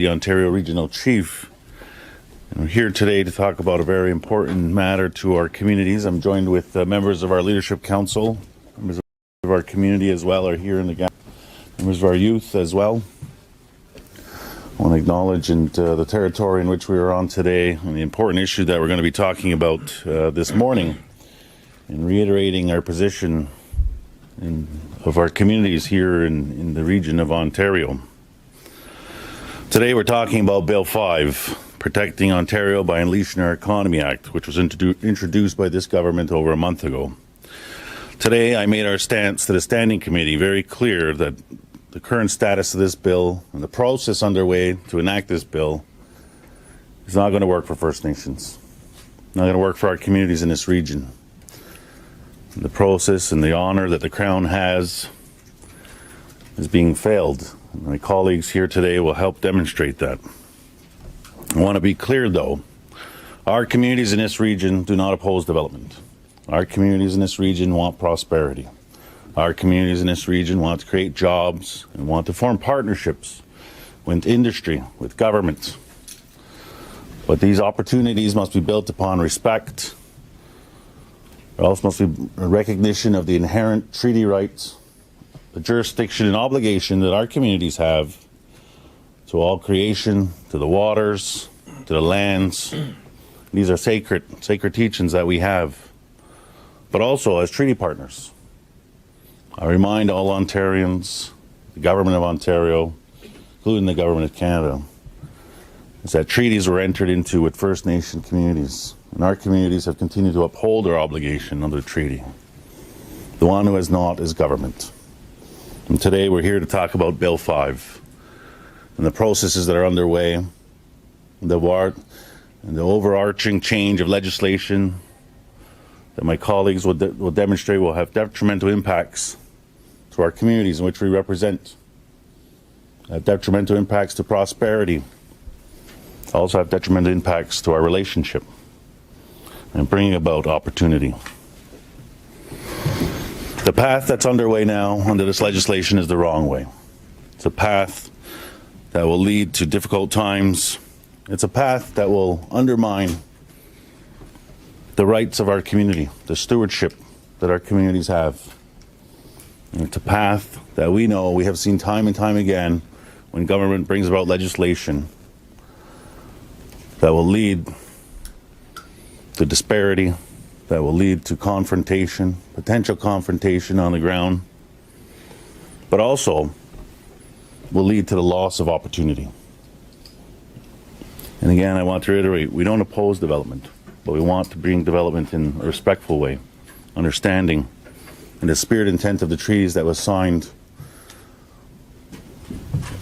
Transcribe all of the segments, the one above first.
the Ontario Regional Chief. And we're here today to talk about a very important matter to our communities. I'm joined with members of our Leadership Council, members of our community as well are here in the gap, members of our youth as well. I want to acknowledge the territory in which we are on today and the important issue that we're going to be talking about this morning, and reiterating our position of our communities here in the region of Ontario. Today we're talking about Bill 5, Protecting Ontario by Unleashing Our Economy Act, which was introduced by this government over a month ago. Today I made our stance to the Standing Committee very clear that the current status of this bill and the process underway to enact this bill is not going to work for First Nations, not going to work for our communities in this region. The process and the honour that the Crown has is being failed. My colleagues here today will help demonstrate that. I want to be clear, though. Our communities in this region do not oppose development. Our communities in this region want prosperity. Our communities in this region want to create jobs and want to form partnerships with industry, with government. But these opportunities must be built upon respect. There also must be a recognition of the inherent treaty rights, the jurisdiction and obligation that our communities have to all creation, to the waters, to the lands. These are sacred teachings that we have, but also as treaty partners. I remind all Ontarians, the Government of Ontario, including the Government of Canada, is that treaties were entered into with First Nation communities, and our communities have continued to uphold their obligation under the treaty. The one who has not is government. And today we're here to talk about Bill 5 and the processes that are underway, and the overarching change of legislation that my colleagues will demonstrate will have detrimental impacts to our communities in which we represent, have detrimental impacts to prosperity, also have detrimental impacts to our relationship, and bringing about opportunity. The path that's underway now under this legislation is the wrong way. It's a path that will lead to difficult times. It's a path that will undermine the rights of our community, the stewardship that our communities have. And it's a path that we know, we have seen time and time again, when government brings about legislation that will lead to disparity, that will lead to confrontation, potential confrontation on the ground, but also will lead to the loss of opportunity. And again, I want to reiterate, we don't oppose development, but we want to bring development in a respectful way, understanding and the spirit and intent of the treaties that was signed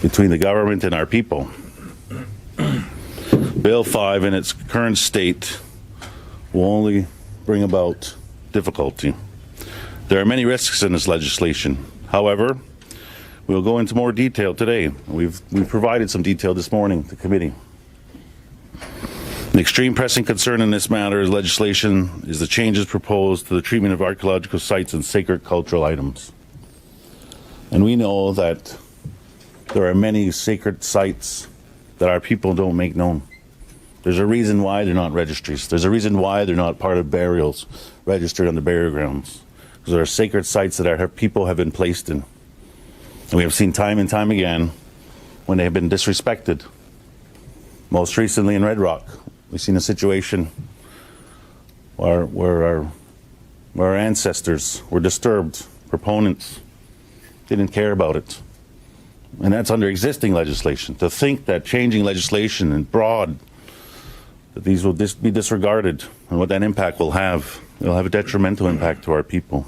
between the government and our people. Bill 5 in its current state will only bring about difficulty. There are many risks in this legislation. However, we'll go into more detail today. We've provided some detail this morning to the committee. An extreme pressing concern in this matter is legislation is the changes proposed to the treatment of archaeological sites and sacred cultural items. And we know that there are many sacred sites that our people don't make known. There's a reason why they're not registries. There's a reason why they're not part of burials registered on the burial grounds. Because there are sacred sites that our people have been placed in. And we have seen time and time again when they have been disrespected. Most recently in Red Rock, we've seen a situation where our ancestors were disturbed. Proponents didn't care about it. And that's under existing legislation. To think that changing legislation in broad, that these will be disregarded and what that impact will have, it'll have a detrimental impact to our people.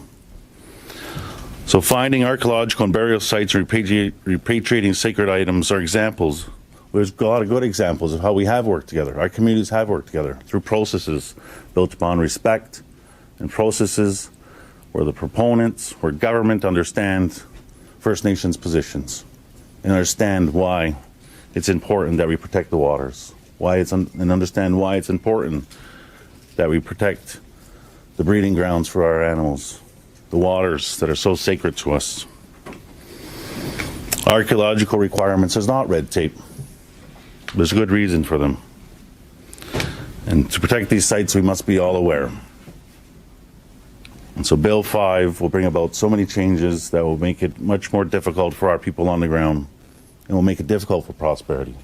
So finding archaeological and burial sites, repatriating sacred items are examples. There's a lot of good examples of how we have worked together. Our communities have worked together through processes built upon respect and processes where the proponents, where government understand First Nations positions and understand why it's important that we protect the waters, and understand why it's important that we protect the breeding grounds for our animals, the waters that are so sacred to us. Archaeological requirements is not red tape. There's a good reason for them. And to protect these sites, we must be all aware. And so Bill 5 will bring about so many changes that will make it much more difficult for our people on the ground, and will make it difficult for prosperity.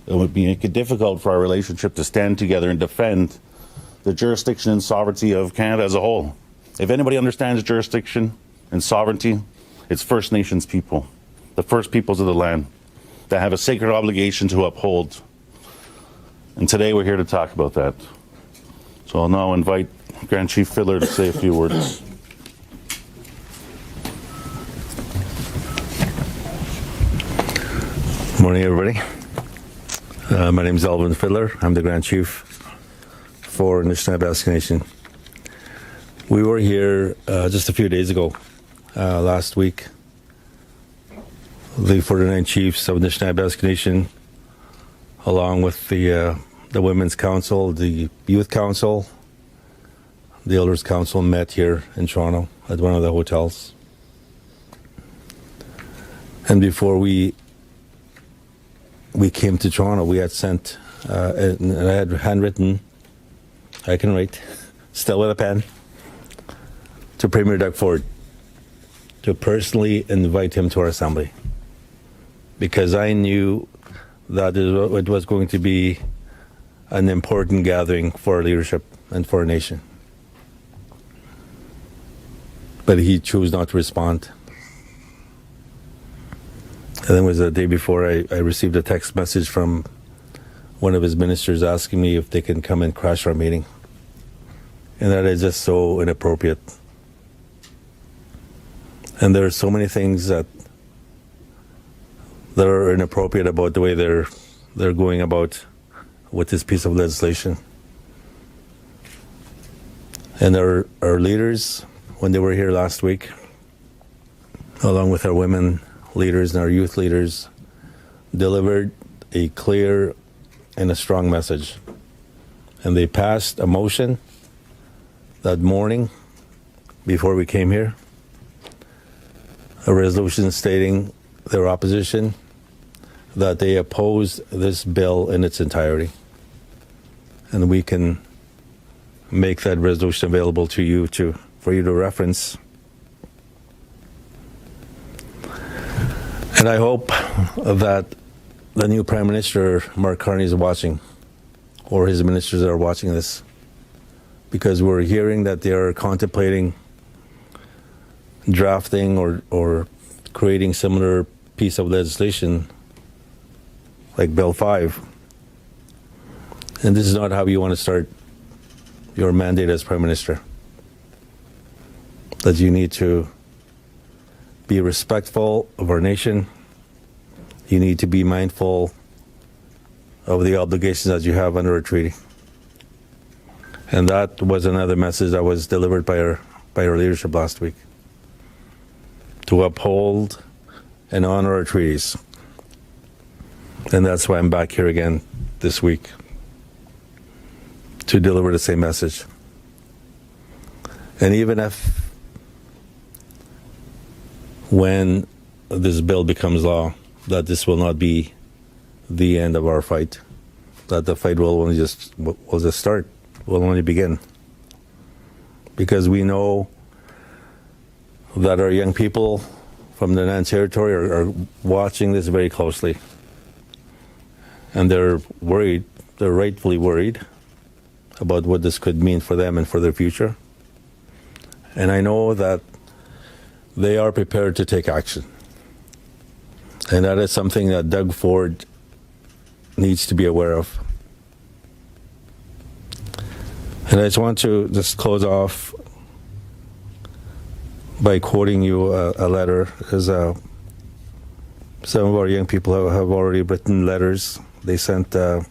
It will make it difficult for our relationship to stand together and defend the jurisdiction and sovereignty of Canada as a whole. If anybody understands jurisdiction and sovereignty, it's First Nations people, the first peoples of the land, that have a sacred obligation to uphold. And today we're here to talk about that. So I'll now invite Grand Chief Fiddler to say a few words. Morning, everybody. My name is Alvin Fiddler. I'm the Grand Chief for Anishinaabe Nation. We were here just a few days ago, last week. The 49 chiefs of Anishinaabe Nation, along with the Women's Council, the Youth Council, the Elders Council, met here in Toronto at one of the hotels. And before we came to Toronto, we had sent, and I had handwritten, I can write, still with a pen, to Premier Doug Ford to personally invite him to our assembly, because I knew that it was going to be an important gathering for our leadership and for our nation. But he chose not to respond. And then it was the day before I received a text message from one of his ministers asking me if they can come and crash our meeting. And that is just so inappropriate. And there are so many things that are inappropriate about the way they're going about with this piece of legislation. And our leaders, when they were here last week, along with our women leaders and our youth leaders, delivered a clear and a strong message. And they passed a motion that morning before we came here, a resolution stating their opposition, that they oppose this bill in its entirety. And we can make that resolution available to you for you to reference. And I hope that the new Prime Minister, Mark Carney, is watching, or his ministers are watching this, because we're hearing that they are contemplating drafting or creating similar piece of legislation like Bill 5. And this is not how you want to start your mandate as Prime Minister. That you need to be respectful of our nation. You need to be mindful of the obligations that you have under a treaty. And that was another message that was delivered by our leadership last week. To uphold and honor our treaties. And that's why I'm back here again this week, to deliver the same message. And even if, when this bill becomes law, that this will not be the end of our fight, that the fight will just start, will only begin. Because we know that our young people from the Nan Territory are watching this very closely. And they're worried, they're rightfully worried about what this could mean for them and for their future. And I know that they are prepared to take action. And that is something that Doug Ford needs to be aware of. And I just want to just close off by quoting you a letter. As some of our young people have already written letters. They sent a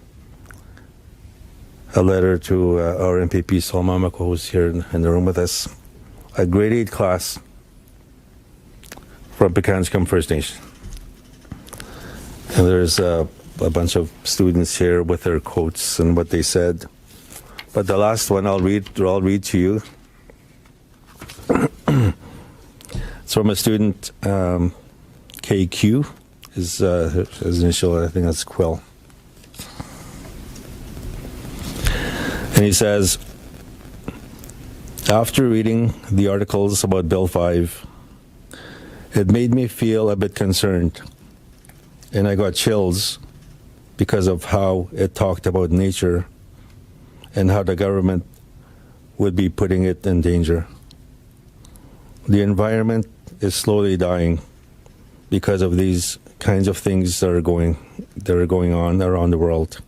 letter to our MPP, Sol Mamako, who's here in the room with us, a grade 8 class from Pecanscum First Nation. And there's a bunch of students here with their quotes and what they said. But the last one I'll read to you. It's from a student, KQ, his initial, I think that's Quill. And he says, after reading the articles about Bill 5, it made me feel a bit concerned, and I got chills because of how it talked about nature and how the government would be putting it in danger. The environment is slowly dying because of these kinds of things that are going on around the world.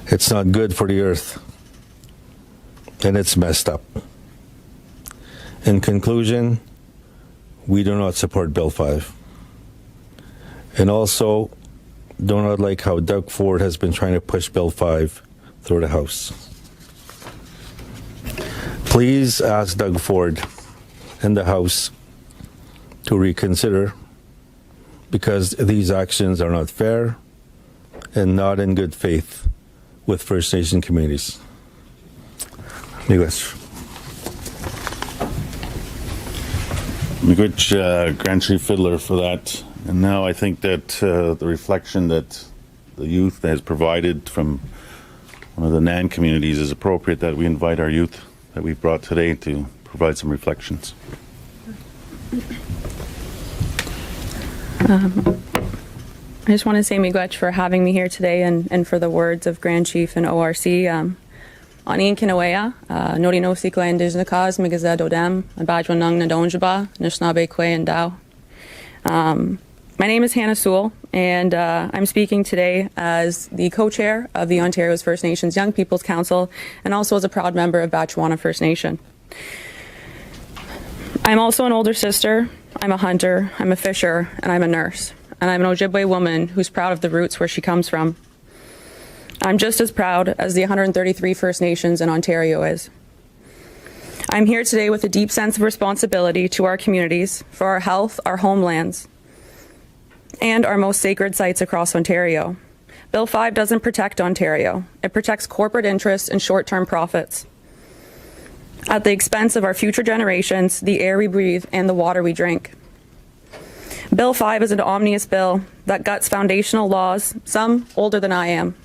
It's not good for the earth, and it's messed up. In conclusion, we do not support Bill 5. And also, do not like how Doug Ford has been trying to push Bill 5 through the House. Please ask Doug Ford and the House to reconsider, because these actions are not fair and not in good faith with First Nation communities. Miigwech. Miigwech, Grand Chief Fiddler, for that. And now I think that the reflection that the youth has provided from one of the NAN communities is appropriate, that we invite our youth that we've brought today to provide some reflections. I just want to say miigwech for having me here today, and for the words of Grand Chief and ORC. Ani Kinawea, Nori no Sikla Indigenous Cause, Migaza Dodem, Abajwa Nung Nadonjaba, Nishnabe Kwe and Dao. My name is Hannah Sewell, and I'm speaking today as the co-chair of the Ontario's First Nations Young People's Council, and also as a proud member of Batchewana First Nation. I'm also an older sister, I'm a hunter, I'm a fisher, and I'm a nurse. And I'm an Ojibwe woman who's proud of the roots where she comes from. I'm just as proud as the 133 First Nations in Ontario is. I'm here today with a deep sense of responsibility to our communities, for our health, our homelands, and our most sacred sites across Ontario. Bill 5 doesn't protect Ontario. It protects corporate interests and short-term profits at the expense of our future generations, the air we breathe, and the water we drink. Bill 5 is an omnibus bill that guts foundational laws, some older than I am,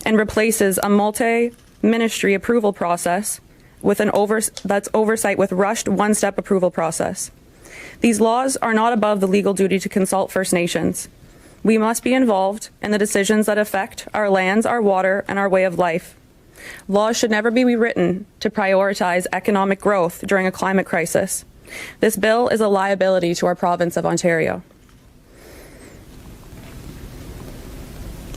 and replaces a multi-ministry approval process with that's oversight with rushed one-step approval process. These laws are not above the legal duty to consult First Nations. We must be involved in the decisions that affect our lands, our water, and our way of life. Laws should never be rewritten to prioritize economic growth during a climate crisis. This bill is a liability to our province of Ontario.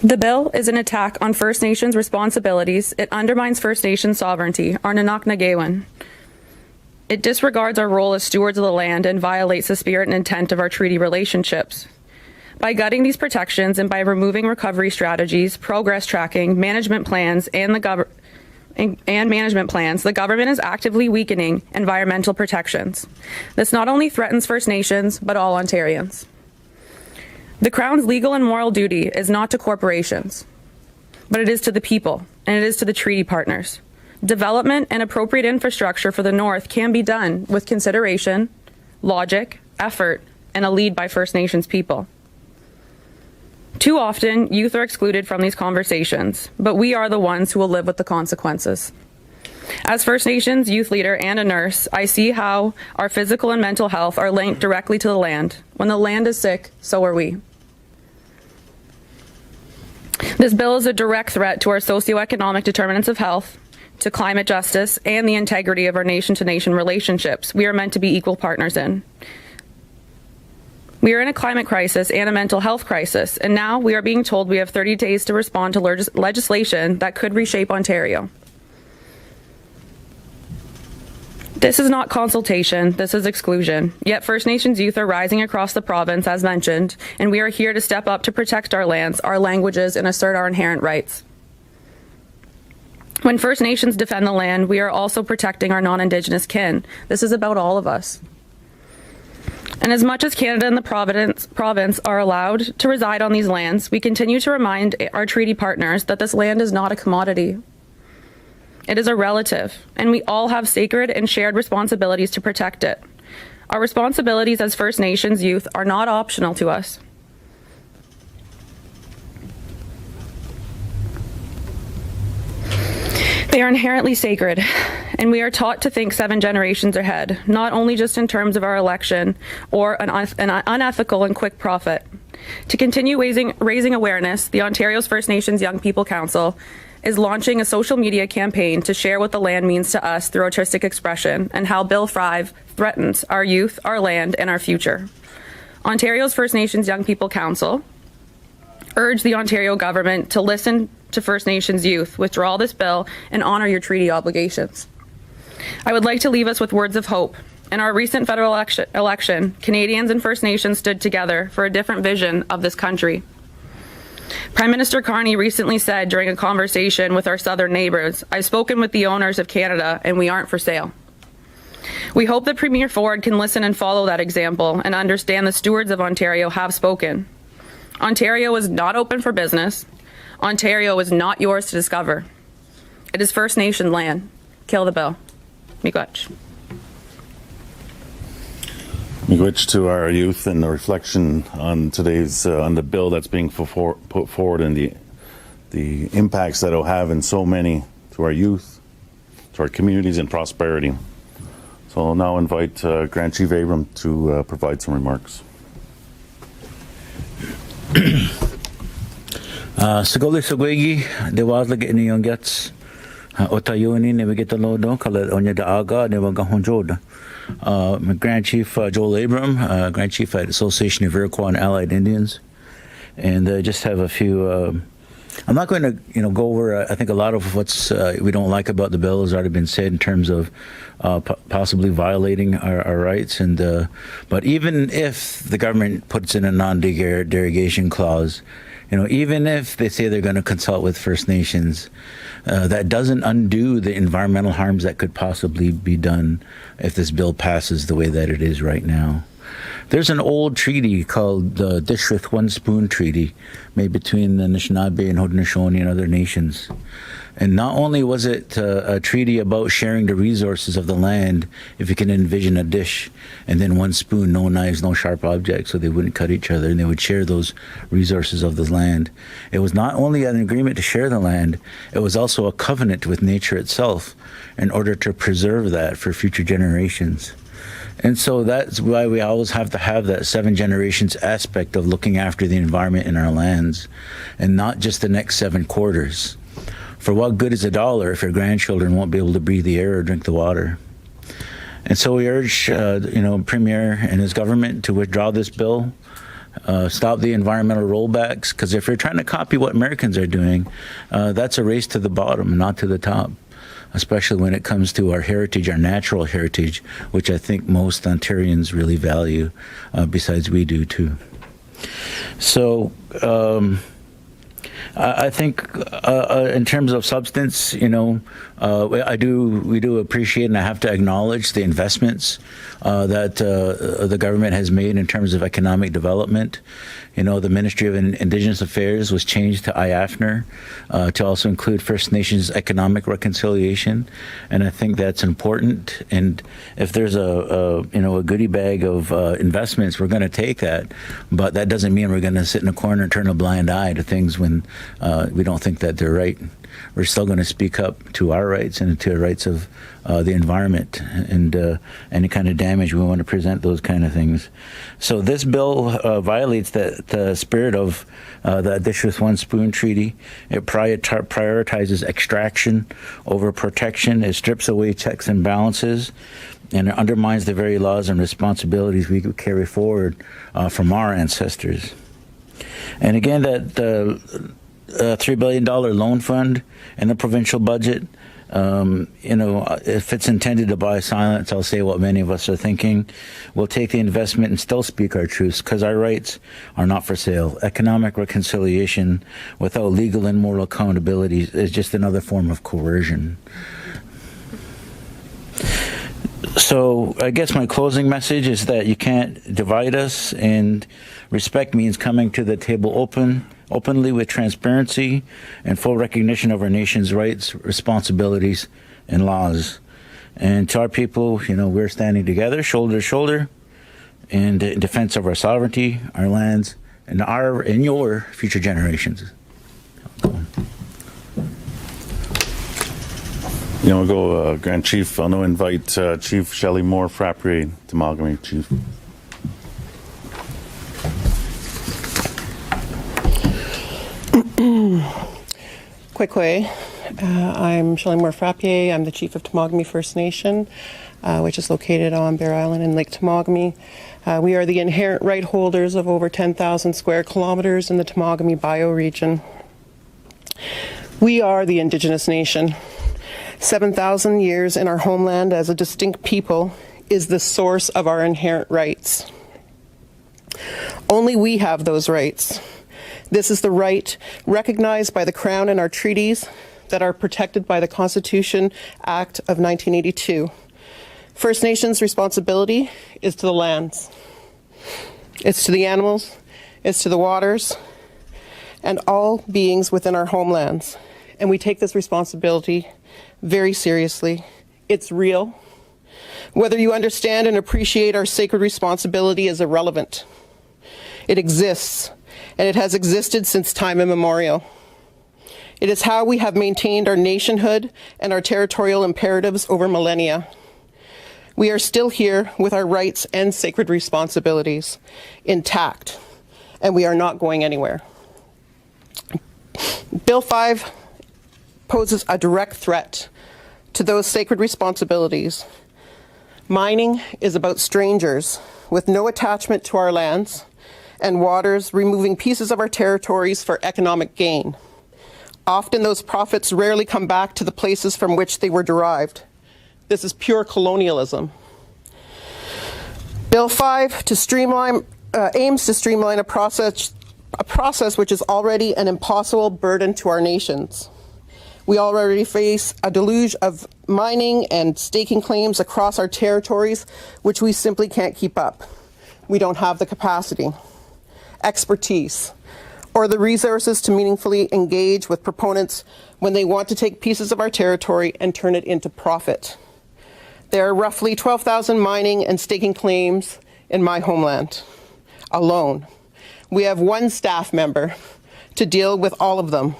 The bill is an attack on First Nations responsibilities. It undermines First Nation sovereignty, our Nanak-Nagawan. It disregards our role as stewards of the land and violates the spirit and intent of our treaty relationships. By gutting these protections and by removing recovery strategies, progress tracking, management plans, and management plans, the government is actively weakening environmental protections. This not only threatens First Nations, but all Ontarians. The Crown's legal and moral duty is not to corporations, but it is to the people, and it is to the treaty partners. Development and appropriate infrastructure for the North can be done with consideration, logic, effort, and a lead by First Nations people. Too often, youth are excluded from these conversations, but we are the ones who will live with the consequences. As First Nations youth leader and a nurse, I see how our physical and mental health are linked directly to the land. When the land is sick, so are we. This bill is a direct threat to our socioeconomic determinants of health, to climate justice, and the integrity of our nation-to-nation relationships we are meant to be equal partners in. We are in a climate crisis and a mental health crisis, and now we are being told we have 30 days to respond to legislation that could reshape Ontario. This is not consultation, this is exclusion. Yet First Nations youth are rising across the province, as mentioned, and we are here to step up to protect our lands, our languages, and assert our inherent rights. When First Nations defend the land, we are also protecting our non-Indigenous kin. This is about all of us. And as much as Canada and the province are allowed to reside on these lands, we continue to remind our treaty partners that this land is not a commodity. It is a relative, and we all have sacred and shared responsibilities to protect it. Our responsibilities as First Nations youth are not optional to us. They are inherently sacred, and we are taught to think 7 generations ahead, not only just in terms of our election or an unethical and quick profit. To continue raising awareness, the Ontario's First Nations Young People Council is launching a social media campaign to share what the land means to us through artistic expression and how Bill 5 threatens our youth, our land, and our future. Ontario's First Nations Young People Council urge the Ontario government to listen to First Nations youth, withdraw this bill, and honor your treaty obligations. I would like to leave us with words of hope. In our recent federal election, Canadians and First Nations stood together for a different vision of this country. Prime Minister Carney recently said during a conversation with our southern neighbours, "I've spoken with the owners of Canada and we aren't for sale." We hope that Premier Ford can listen and follow that example and understand the stewards of Ontario have spoken. Ontario is not open for business. Ontario is not yours to discover. It is First Nation land. Kill the bill. Miigwech. Miigwech to our youth and the reflection on today's on the bill that's being put forward and the impacts that it'll have in so many to our youth, to our communities and prosperity. So I'll now invite Grand Chief Abram to provide some remarks. Sagoli sagwegi de wazlag ini yongets otayoni ne vegeta lodo kala onya da aga ne waga honjod. Grand Chief Joel Abram, Grand Chief at Association of Iroquois and Allied Indians, and just have a few. I'm not going to, go over. I think a lot of what's we don't like about the bill has already been said in terms of possibly violating our rights. And but even if the government puts in a non-derogation clause, even if they say they're going to consult with First Nations, that doesn't undo the environmental harms that could possibly be done if this bill passes the way that it is right now. There's an old treaty called the Dish with One Spoon Treaty, made between the Anishinaabe and Haudenosaunee and other nations. And not only was it a treaty about sharing the resources of the land, if you can envision a dish, and then one spoon, no knives, no sharp objects, so they wouldn't cut each other, and they would share those resources of the land. It was not only an agreement to share the land, it was also a covenant with nature itself in order to preserve that for future generations. And so that's why we always have to have that 7 generations aspect of looking after the environment in our lands, and not just the next 7 quarters. For what good is a dollar if your grandchildren won't be able to breathe the air or drink the water? And so we urge, Premier and his government to withdraw this bill, stop the environmental rollbacks, because if you're trying to copy what Americans are doing, that's a race to the bottom, not to the top, especially when it comes to our heritage, our natural heritage, which I think most Ontarians really value, besides we do too. So, I think in terms of substance, we do appreciate, and I have to acknowledge the investments that the government has made in terms of economic development. The Ministry of Indigenous Affairs was changed to IAFNR to also include First Nations economic reconciliation, and I think that's important. And if there's a goodie bag of investments, we're going to take that, but that doesn't mean we're going to sit in a corner and turn a blind eye to things when we don't think that they're right. We're still going to speak up to our rights and to the rights of the environment, and any kind of damage, we want to present those kind of things. So this bill violates the spirit of the Dish with One Spoon Treaty. It prioritizes extraction over protection. It strips away checks and balances, and it undermines the very laws and responsibilities we could carry forward from our ancestors. And again, that $3 billion loan fund in the provincial budget, if it's intended to buy silence, I'll say what many of us are thinking. We'll take the investment and still speak our truths, because our rights are not for sale. Economic reconciliation without legal and moral accountability is just another form of coercion. So I guess my closing message is that you can't divide us, and respect means coming to the table openly with transparency and full recognition of our nation's rights, responsibilities, and laws. And to our people, we're standing together, shoulder to shoulder, in defense of our sovereignty, our lands, and your future generations. You know, we'll go, Grand Chief. I'll now invite Chief Shelley Moore Frappier to amalgamate, Chief. Kwekwe. I'm Shelley Moore Frappier. I'm the Chief of Temagami First Nation, which is located on Bear Island in Lake Temagami. We are the inherent right holders of over 10,000 square kilometers in the Temagami bioregion. We are the Indigenous nation. 7,000 years in our homeland as a distinct people is the source of our inherent rights. Only we have those rights. This is the right recognized by the Crown in our treaties that are protected by the Constitution Act of 1982. First Nations' responsibility is to the lands. It's to the animals, it's to the waters, and all beings within our homelands. And we take this responsibility very seriously. It's real. Whether you understand and appreciate our sacred responsibility is irrelevant. It exists, and it has existed since time immemorial. It is how we have maintained our nationhood and our territorial imperatives over millennia. We are still here with our rights and sacred responsibilities intact, and we are not going anywhere. Bill 5 poses a direct threat to those sacred responsibilities. Mining is about strangers with no attachment to our lands and waters, removing pieces of our territories for economic gain. Often those profits rarely come back to the places from which they were derived. This is pure colonialism. Bill 5 aims to streamline a process which is already an impossible burden to our nations. We already face a deluge of mining and staking claims across our territories, which we simply can't keep up. We don't have the capacity, expertise, or the resources to meaningfully engage with proponents when they want to take pieces of our territory and turn it into profit. There are roughly 12,000 mining and staking claims in my homeland alone. We have one staff member to deal with all of them.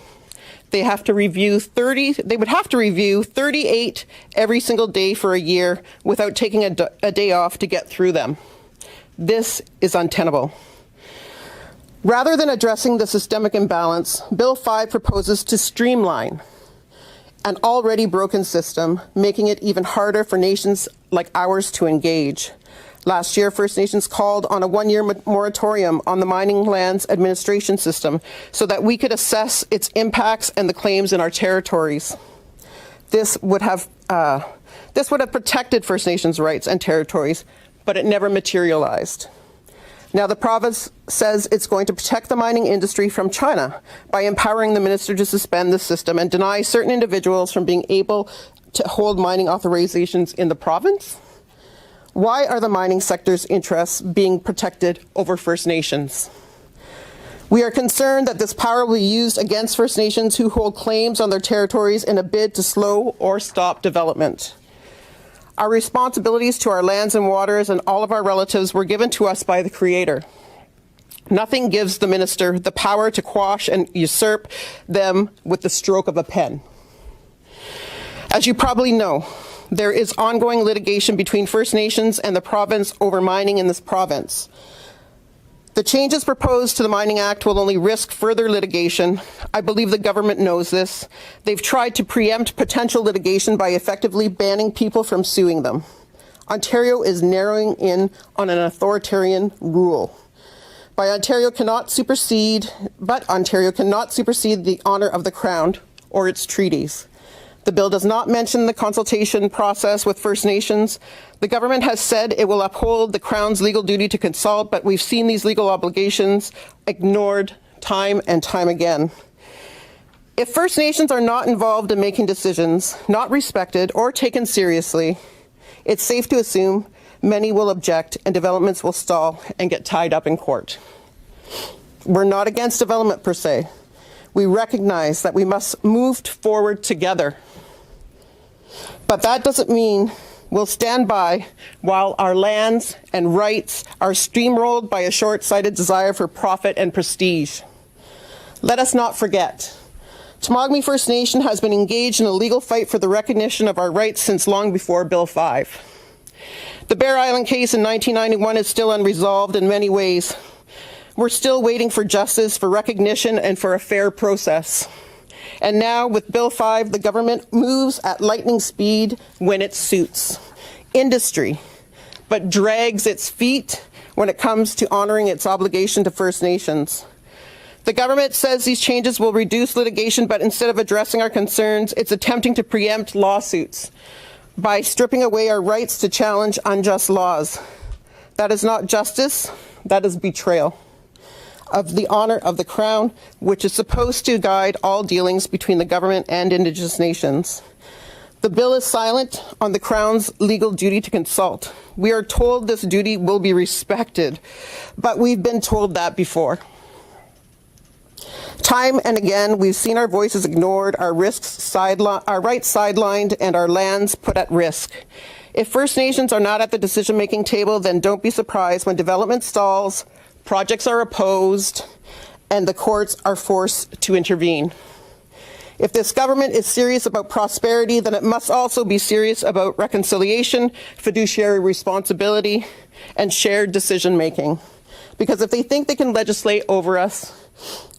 They would have to review 38 every single day for a year without taking a day off to get through them. This is untenable. Rather than addressing the systemic imbalance, Bill 5 proposes to streamline an already broken system, making it even harder for nations like ours to engage. Last year, First Nations called on a one-year moratorium on the mining lands administration system so that we could assess its impacts and the claims in our territories. This would have protected First Nations rights and territories, but it never materialized. Now the province says it's going to protect the mining industry from China by empowering the minister to suspend the system and deny certain individuals from being able to hold mining authorizations in the province. Why are the mining sector's interests being protected over First Nations? We are concerned that this power will be used against First Nations who hold claims on their territories in a bid to slow or stop development. Our responsibilities to our lands and waters and all of our relatives were given to us by the Creator. Nothing gives the minister the power to quash and usurp them with the stroke of a pen. As you probably know, there is ongoing litigation between First Nations and the province over mining in this province. The changes proposed to the Mining Act will only risk further litigation. I believe the government knows this. They've tried to preempt potential litigation by effectively banning people from suing them. Ontario is narrowing in on an authoritarian rule. Ontario cannot supersede the honour of the Crown or its treaties. The bill does not mention the consultation process with First Nations. The government has said it will uphold the Crown's legal duty to consult, but we've seen these legal obligations ignored time and time again. If First Nations are not involved in making decisions, not respected or taken seriously, it's safe to assume many will object and developments will stall and get tied up in court. We're not against development per se. We recognize that we must move forward together. But that doesn't mean we'll stand by while our lands and rights are steamrolled by a short-sighted desire for profit and prestige. Let us not forget, Tamagami First Nation has been engaged in a legal fight for the recognition of our rights since long before Bill 5. The Bear Island case in 1991 is still unresolved in many ways. We're still waiting for justice, for recognition, and for a fair process. And now, with Bill 5, the government moves at lightning speed when it suits industry, but drags its feet when it comes to honoring its obligation to First Nations. The government says these changes will reduce litigation, but instead of addressing our concerns, it's attempting to preempt lawsuits by stripping away our rights to challenge unjust laws. That is not justice, that is betrayal of the honor of the Crown, which is supposed to guide all dealings between the government and Indigenous nations. The bill is silent on the Crown's legal duty to consult. We are told this duty will be respected, but we've been told that before. Time and again, we've seen our voices ignored, our rights sidelined, and our lands put at risk. If First Nations are not at the decision-making table, then don't be surprised when development stalls, projects are opposed, and the courts are forced to intervene. If this government is serious about prosperity, then it must also be serious about reconciliation, fiduciary responsibility, and shared decision-making. Because if they think they can legislate over us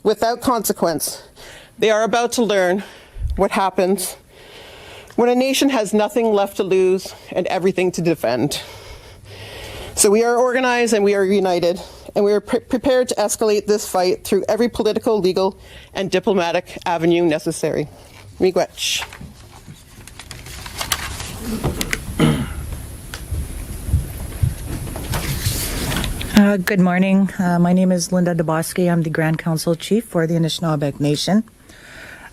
without consequence, they are about to learn what happens when a nation has nothing left to lose and everything to defend. So we are organized and we are united, and we are prepared to escalate this fight through every political, legal, and diplomatic avenue necessary. Miigwech. Good morning. My name is Linda DeBosque. I'm the Grand Council Chief for the Anishinaabe Nation.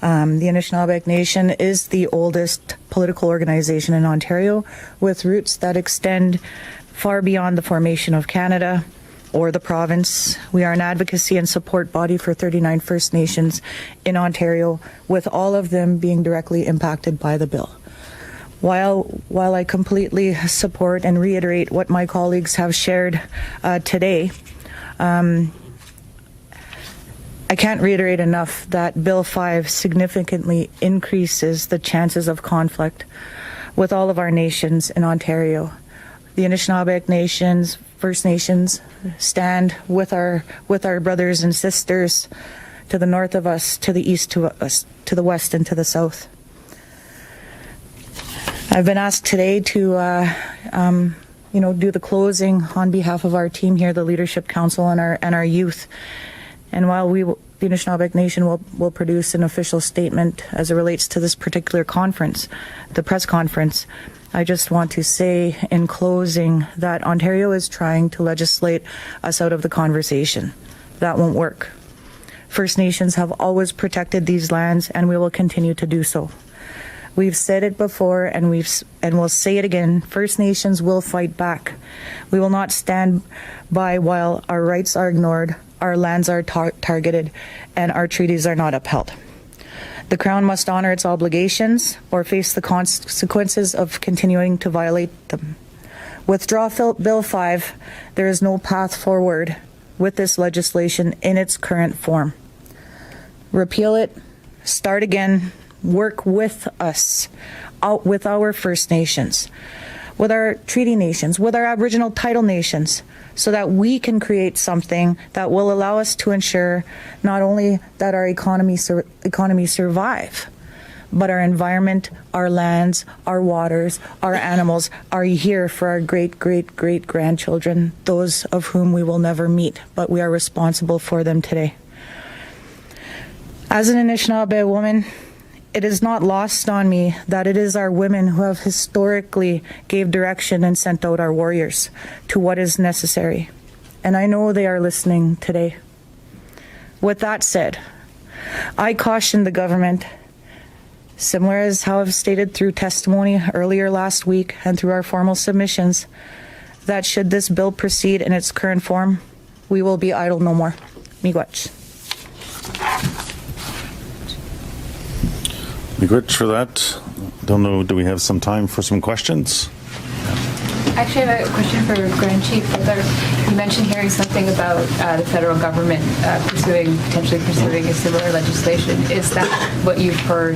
The Anishinaabe Nation is the oldest political organization in Ontario, with roots that extend far beyond the formation of Canada or the province. We are an advocacy and support body for 39 First Nations in Ontario, with all of them being directly impacted by the bill. While I completely support and reiterate what my colleagues have shared today, I can't reiterate enough that Bill 5 significantly increases the chances of conflict with all of our nations in Ontario. The Anishinaabe Nations, First Nations, stand with our brothers and sisters to the north of us, to the east to us, to the west and to the south. I've been asked today to, do the closing on behalf of our team here, the Leadership Council, and our youth. And while the Anishinaabe Nation will produce an official statement as it relates to this particular conference, the press conference, I just want to say in closing that Ontario is trying to legislate us out of the conversation. That won't work. First Nations have always protected these lands, and we will continue to do so. We've said it before, and we'll say it again. First Nations will fight back. We will not stand by while our rights are ignored, our lands are targeted, and our treaties are not upheld. The Crown must honor its obligations or face the consequences of continuing to violate them. Withdraw Bill 5. There is no path forward with this legislation in its current form. Repeal it, start again, work with us, with our First Nations, with our treaty nations, with our Aboriginal title nations, so that we can create something that will allow us to ensure not only that our economy survive, but our environment, our lands, our waters, our animals are here for our great-great-great-grandchildren, those of whom we will never meet, but we are responsible for them today. As an Anishinaabe woman, it is not lost on me that it is our women who have historically gave direction and sent out our warriors to what is necessary. And I know they are listening today. With that said, I caution the government, similar as how I've stated through testimony earlier last week and through our formal submissions, that should this bill proceed in its current form, we will be idle no more. Miigwech. Miigwech for that. Don't know, do we have some time for some questions? Actually, I have a question for Grand Chief. You mentioned hearing something about the federal government potentially pursuing a similar legislation. Is that what you've heard?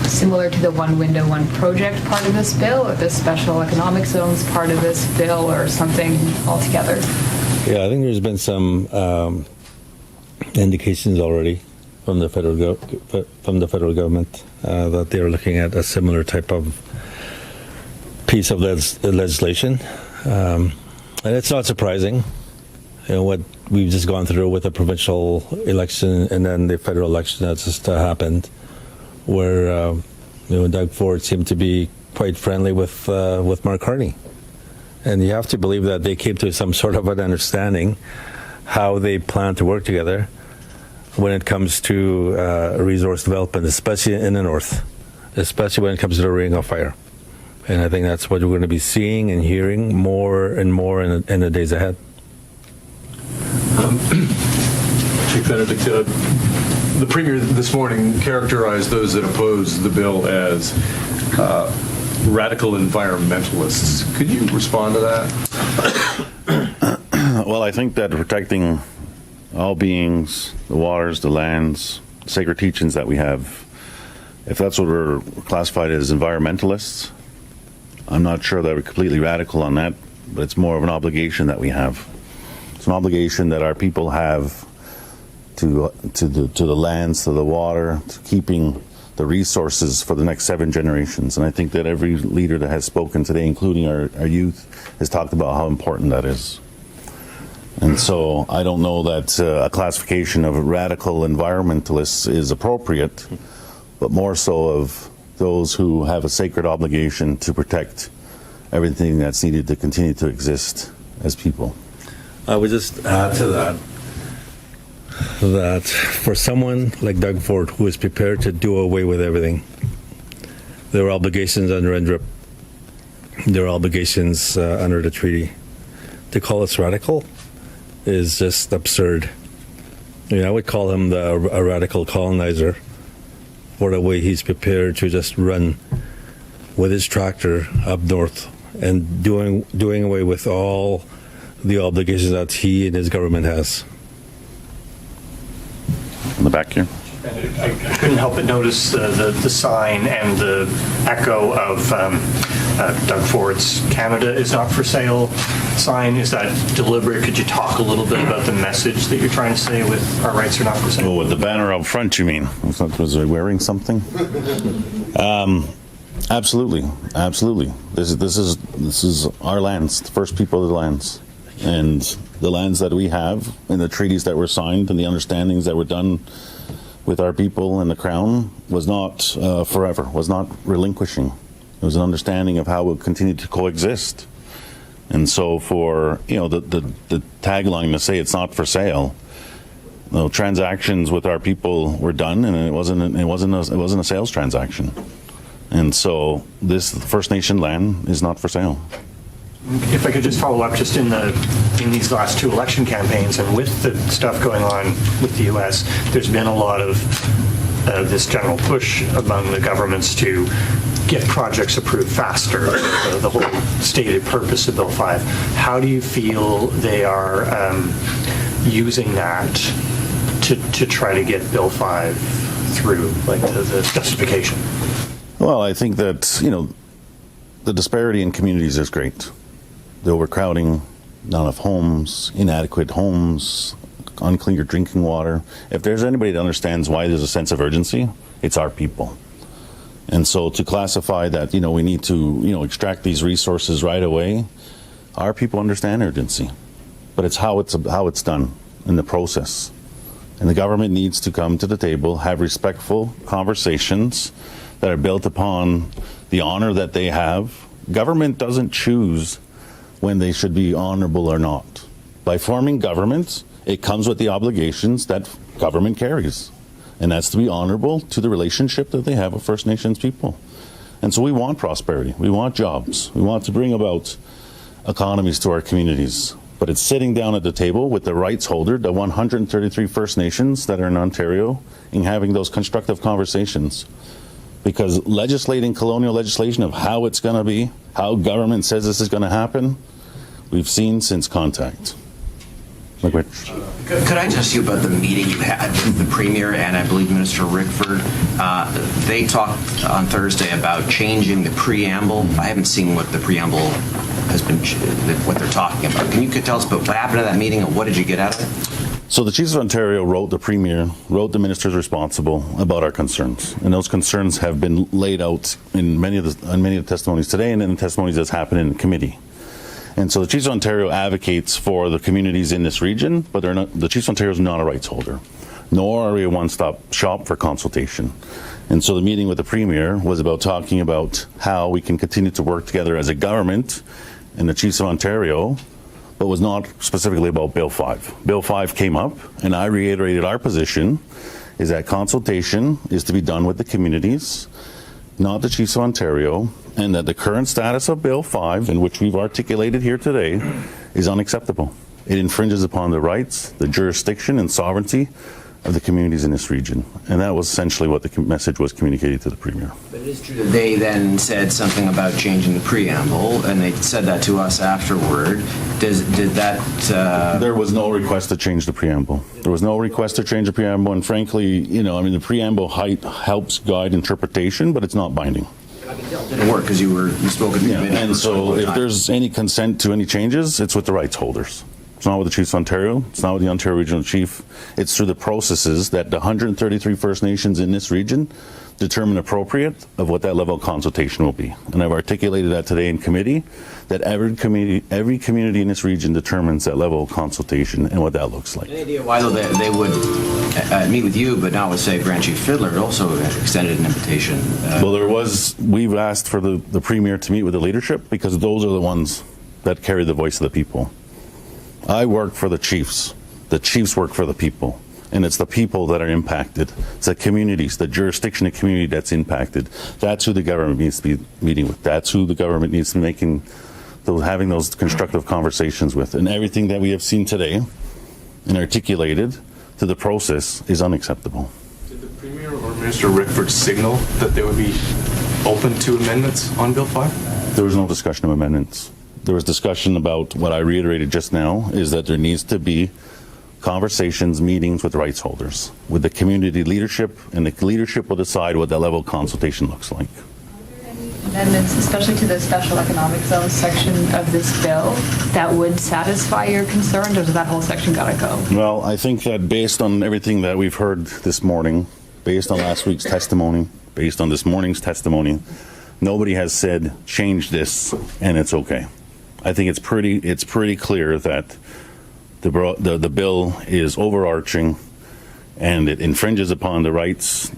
Similar to the one window, one project part of this bill, or the special economic zones part of this bill, or something altogether? Yeah, I think there's been some indications already from the federal government that they're looking at a similar type of piece of legislation, and it's not surprising. You know what we've just gone through with the provincial election and then the federal election that's just happened, where Doug Ford seemed to be quite friendly with Mark Carney, and you have to believe that they came to some sort of an understanding how they plan to work together when it comes to resource development, especially in the north, especially when it comes to the Ring of Fire. And I think that's what we're going to be seeing and hearing more and more in the days ahead. Chief Benedict, the Premier this morning characterized those that oppose the bill as radical environmentalists. Could you respond to that? Well, I think that protecting all beings, the waters, the lands, sacred teachings that we have, if that's what we're classified as environmentalists, I'm not sure that we're completely radical on that, but it's more of an obligation that we have. It's an obligation that our people have to the lands, to the water, to keeping the resources for the next 7 generations. And I think that every leader that has spoken today, including our youth, has talked about how important that is. And so I don't know that a classification of radical environmentalists is appropriate, but more so of those who have a sacred obligation to protect everything that's needed to continue to exist as people. I would just add to that for someone like Doug Ford, who is prepared to do away with everything, there are obligations under NDRIP, there are obligations under the treaty. To call us radical is just absurd. I would call him a radical colonizer for the way he's prepared to just run with his tractor up north and doing away with all the obligations that he and his government has. In the back here. I couldn't help but notice the sign and the echo of Doug Ford's "Canada is not for sale" sign. Is that deliberate? Could you talk a little bit about the message that you're trying to say with "Our rights are not for sale"? Oh, with the banner out front, you mean? Was I wearing something? Absolutely. This is our lands, the first people of the lands. And the lands that we have and the treaties that were signed and the understandings that were done with our people and the Crown was not forever, was not relinquishing. It was an understanding of how we'll continue to coexist. And so for, the tagline to say it's not for sale, transactions with our people were done, and it wasn't a sales transaction. And so this First Nation land is not for sale. If I could just follow up, just in these last 2 election campaigns and with the stuff going on with the U.S., there's been a lot of this general push among the governments to get projects approved faster, the whole stated purpose of Bill 5. How do you feel they are using that to try to get Bill 5 through, like the justification? Well, I think that, the disparity in communities is great. The overcrowding, not enough homes, inadequate homes, unclean drinking water. If there's anybody that understands why there's a sense of urgency, it's our people. And so to classify that, we need to, extract these resources right away, our people understand urgency. But it's how it's done in the process. And the government needs to come to the table, have respectful conversations that are built upon the honor that they have. Government doesn't choose when they should be honorable or not. By forming government, it comes with the obligations that government carries. And that's to be honorable to the relationship that they have with First Nations people. And so we want prosperity. We want jobs. We want to bring about economies to our communities. But it's sitting down at the table with the rights holder, the 133 First Nations that are in Ontario, and having those constructive conversations. Because legislating colonial legislation of how it's going to be, how government says this is going to happen, we've seen since contact. Like Rich. Could I ask you about the meeting you had with the Premier and I believe Minister Rickford? They talked on Thursday about changing the preamble. I haven't seen what the preamble has been, what they're talking about. Can you tell us about what happened at that meeting and what did you get out of it? So the Chiefs of Ontario wrote the Premier, wrote the ministers responsible about our concerns. And those concerns have been laid out in many of the testimonies today and in the testimonies that's happened in committee. And so the Chiefs of Ontario advocates for the communities in this region, but the Chiefs of Ontario is not a rights holder, nor are we a one-stop shop for consultation. And so the meeting with the Premier was about talking about how we can continue to work together as a government in the Chiefs of Ontario, but was not specifically about Bill 5. Bill 5 came up, and I reiterated our position is that consultation is to be done with the communities, not the Chiefs of Ontario, and that the current status of Bill 5, in which we've articulated here today, is unacceptable. It infringes upon the rights, the jurisdiction, and sovereignty of the communities in this region. And that was essentially what the message was communicated to the Premier. But it is true that they then said something about changing the preamble, and they said that to us afterward. Did that... There was no request to change the preamble. There was no request to change the preamble, and frankly, the preamble helps guide interpretation, but it's not binding. It didn't work because you spoke at the committee. And so if there's any consent to any changes, it's with the rights holders. It's not with the Chiefs of Ontario. It's not with the Ontario Regional Chief. It's through the processes that the 133 First Nations in this region determine appropriate of what that level of consultation will be. And I've articulated that today in committee, that every community in this region determines that level of consultation and what that looks like. Any idea why though they would meet with you, but not with, say, Grand Chief Fiddler, also extended an invitation? Well, we've asked for the Premier to meet with the leadership because those are the ones that carry the voice of the people. I work for the Chiefs. The Chiefs work for the people. And it's the people that are impacted. It's the communities, the jurisdiction and community that's impacted. That's who the government needs to be meeting with. That's who the government needs to be having those constructive conversations with. And everything that we have seen today and articulated to the process is unacceptable. Did the Premier or Minister Rickford signal that they would be open to amendments on Bill 5? There was no discussion of amendments. There was discussion about what I reiterated just now, is that there needs to be conversations, meetings with rights holders, with the community leadership, and the leadership will decide what that level of consultation looks like. Are there any amendments, especially to the special economic zone section of this bill, that would satisfy your concerns, or does that whole section gotta go? Well, I think that based on everything that we've heard this morning, based on last week's testimony, based on this morning's testimony, nobody has said change this and it's okay. I think it's pretty clear that the bill is overarching and it infringes upon the rights,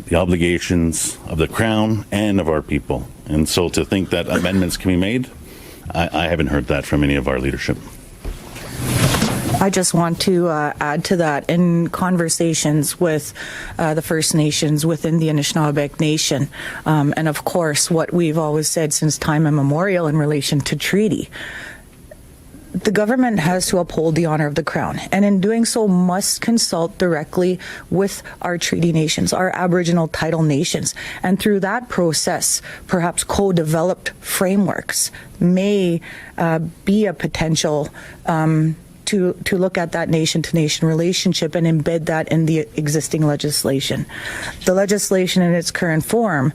the obligations of the Crown and of our people. And so to think that amendments can be made, I haven't heard that from any of our leadership. I just want to add to that. In conversations with the First Nations within the Anishinaabe Nation, and of course what we've always said since time immemorial in relation to treaty, the government has to uphold the honor of the Crown, and in doing so must consult directly with our treaty nations, our Aboriginal title nations, and through that process, perhaps co-developed frameworks may be a potential to look at that nation-to-nation relationship and embed that in the existing legislation. The legislation in its current form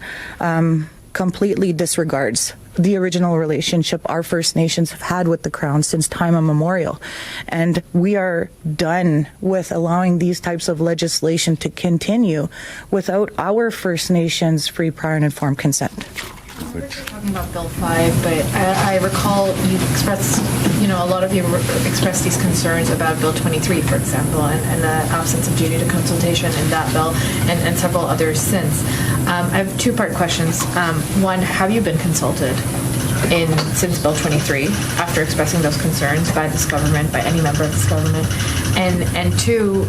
completely disregards the original relationship our First Nations have had with the Crown since time immemorial. And we are done with allowing these types of legislation to continue without our First Nations free, prior, and informed consent. We're talking about Bill 5, but I recall you expressed, a lot of you expressed these concerns about Bill 23, for example, and the absence of duty to consultation in that bill, and several others since. I have two-part questions. One, have you been consulted since Bill 23 after expressing those concerns by this government, by any member of this government? And two,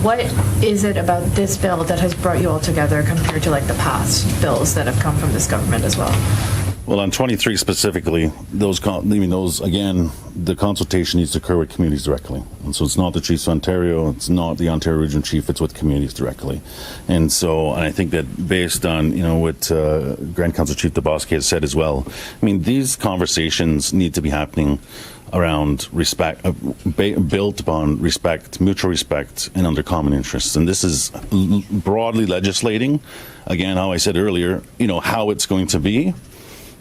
what is it about this bill that has brought you all together compared to the past bills that have come from this government as well? Well, on 23 specifically, those again, the consultation needs to occur with communities directly. And so it's not the Chiefs of Ontario, it's not the Ontario Regional Chief, it's with communities directly. And so, and I think that based on, what Grand Council Chief Dabowski has said as well, I mean, these conversations need to be happening around respect, built upon respect, mutual respect, and under common interests. And this is broadly legislating. Again, how I said earlier, how it's going to be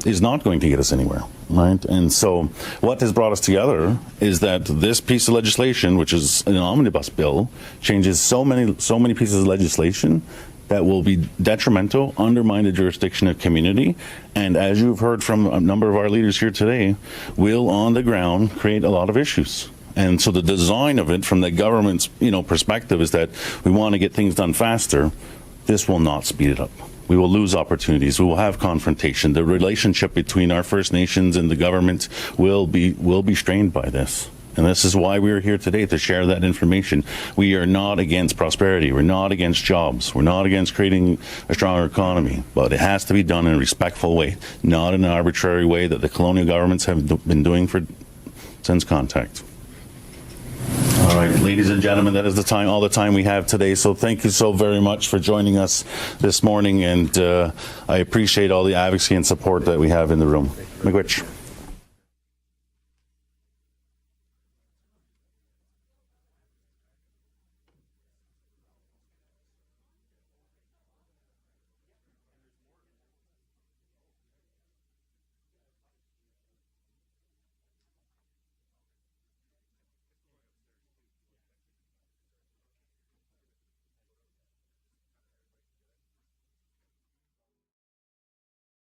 is not going to get us anywhere, right? And so what has brought us together is that this piece of legislation, which is an omnibus bill, changes so many pieces of legislation that will be detrimental, undermine the jurisdiction of community, and as you've heard from a number of our leaders here today, will on the ground create a lot of issues. And so the design of it from the government's perspective is that we want to get things done faster. This will not speed it up. We will lose opportunities. We will have confrontation. The relationship between our First Nations and the government will be strained by this. And this is why we are here today, to share that information. We are not against prosperity. We're not against jobs. We're not against creating a stronger economy. But it has to be done in a respectful way, not in an arbitrary way that the colonial governments have been doing since contact. All right, ladies and gentlemen, that is all the time we have today. So thank you so very much for joining us this morning, and I appreciate all the advocacy and support that we have in the room. Miigwech.